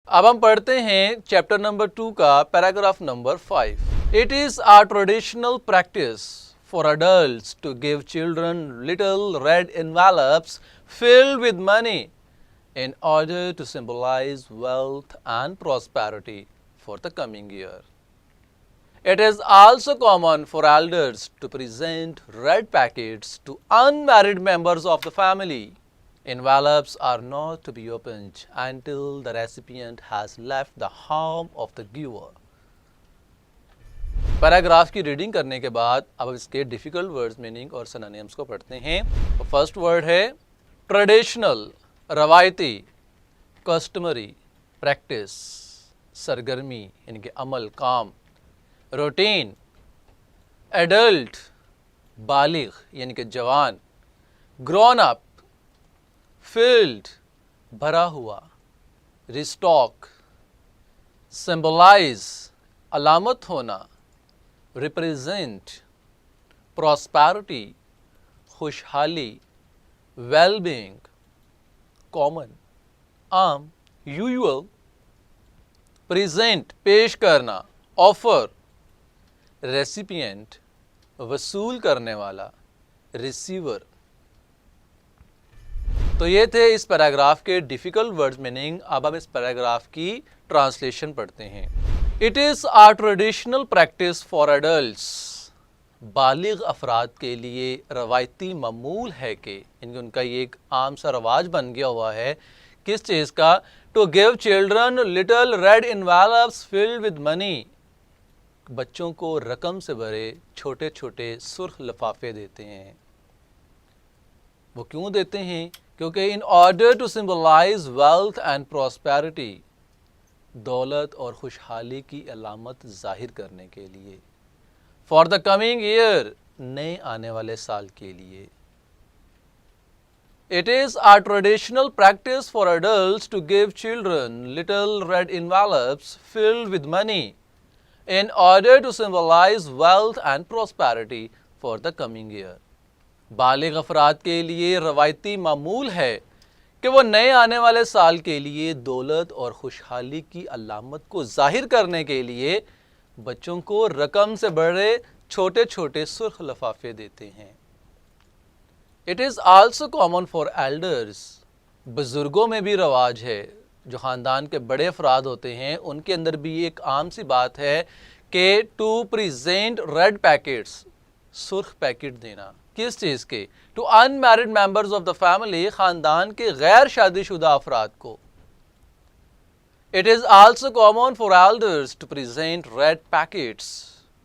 अब हम पढ़ते हैं चैप्टर नंबर 2 का paragraph number 5। It is our traditional practice for adults to give children little red envelopes filled with money in order to symbolize wealth and prosperity for the coming year. It is also common for elders to present red packets to unmarried members of the family. Envelopes are not to be opened until the recipient has left the home of the giver. Paragraph की reading करने के बाद अब इसके difficult words meaning और synonyms को पढ़ते हैं। तो फर्स्ट वर्ड है ट्रेडिशनल, रवायती, कस्टमरी, प्रैक्टिस, सरगर्मी यानी कि अमल, काम, रूटीन, एडल्ट, बालिग यानी कि जवान, ग्रोन अप, फिल्ड भरा हुआ, रिस्टॉक, सिंबलाइज अलामत होना, रिप्रेजेंट प्रॉस्पेरिटी खुशहाली, वेलबींग कॉमन आम यूजुअल, प्रेजेंट पेश करना, ऑफर रेसिपिएंट वसूल करने वाला, रिसीवर। तो ये थे इस पैराग्राफ के डिफिकल्ट वर्ड्स मीनिंग। अब हम इस पैराग्राफ की ट्रांसलेशन पढ़ते हैं। It is our traditional practice for adults, बालिग अफराद के लिए रवायती मामूल है कि इनके उनका ये एक आम सा रवाज बन गया हुआ है किस चीज़ का, to give children little red envelopes filled with money, बच्चों को रकम से भरे छोटे छोटे सुर्ख लिफाफे देते हैं। वो क्यों देते हैं? क्योंकि in order to symbolize wealth and prosperity, दौलत और खुशहाली की अलामत जाहिर करने के लिए, फॉर द कमिंग ईयर, नए आने वाले साल के लिए। It is our traditional practice for adults to give children little red envelopes filled with money in order to symbolize wealth and prosperity for the coming year. बालिग अफराद के लिए रवायती मामूल है कि वो नए आने वाले साल के लिए दौलत और खुशहाली की अलामत को जाहिर करने के लिए बच्चों को रकम से बड़े छोटे छोटे सुर्ख लिफाफे देते हैं। It is also common for elders, बुजुर्गों में भी रवाज है, जो ख़ानदान के बड़े अफराद होते हैं उनके अंदर भी एक आम सी बात है कि टू प्रेजेंट रेड पैकेट्स, सुर्ख पैकेट देना, किस चीज़ के, to unmarried members of the family, ख़ानदान के गैर शादीशुदा अफराद को। It is also common for elders to present red packets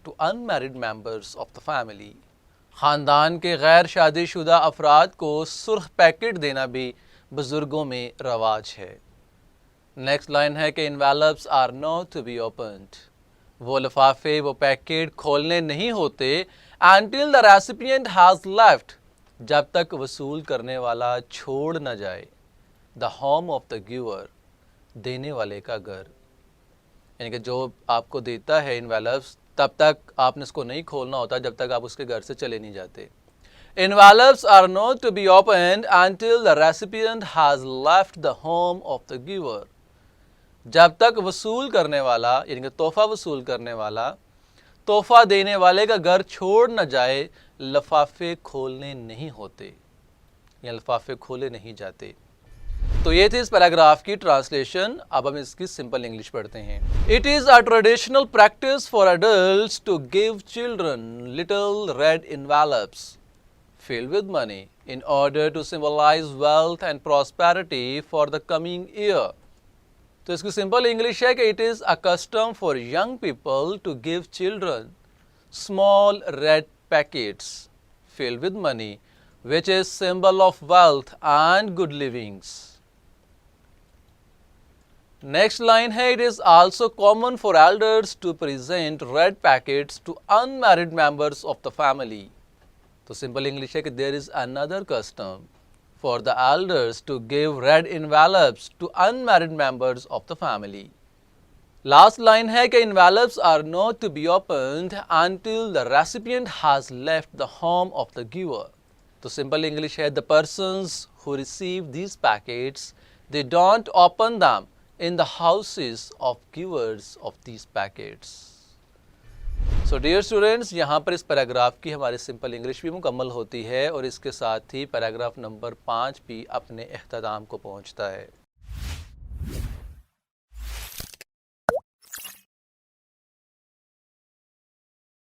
to unmarried members of the family, ख़ानदान के गैर शादीशुदा अफराद को सुर्ख पैकेट देना भी बुजुर्गों में रवाज है। नेक्स्ट लाइन है कि envelopes are not to be opened, वो लिफाफे, वो पैकेट खोलने नहीं होते, until the recipient has left, जब तक वसूल करने वाला छोड़ न जाए, the home of the giver, देने वाले का घर। यानी कि जो आपको देता है इनवेलप्स, तब तक आपने इसको नहीं खोलना होता जब तक आप उसके घर से चले नहीं जाते। Envelopes are not to be opened until the recipient has left the home of the giver, जब तक वसूल करने वाला यानी कि तोहफा वसूल करने वाला तोहफा देने वाले का घर छोड़ न जाए, लिफाफे खोलने नहीं होते या लिफाफे खोले नहीं जाते। तो ये थी इस पैराग्राफ की ट्रांसलेशन। अब हम इसकी सिंपल इंग्लिश पढ़ते हैं। It is a traditional practice for adults to give children little red envelopes filled with money in order to symbolize wealth and prosperity for the coming year. तो इसकी simple English है कि it is a custom for young people to give children small red packets filled with money which is symbol of wealth and good livings. Next line है, it is also common for elders to present red packets to unmarried members of the family. तो simple English है कि there is another custom for the elders to give red envelopes to unmarried members of the family. Last line है कि envelopes are not to be opened until the recipient has left the home of the giver. तो simple English है, the persons who receive these packets, they don't open them in the houses of givers of these packets. So dear students, यहाँ पर इस paragraph की हमारी simple English भी मुकम्मल होती है और इसके साथ ही पैराग्राफ नंबर 5 भी अपने अख्ताम को पहुँचता है।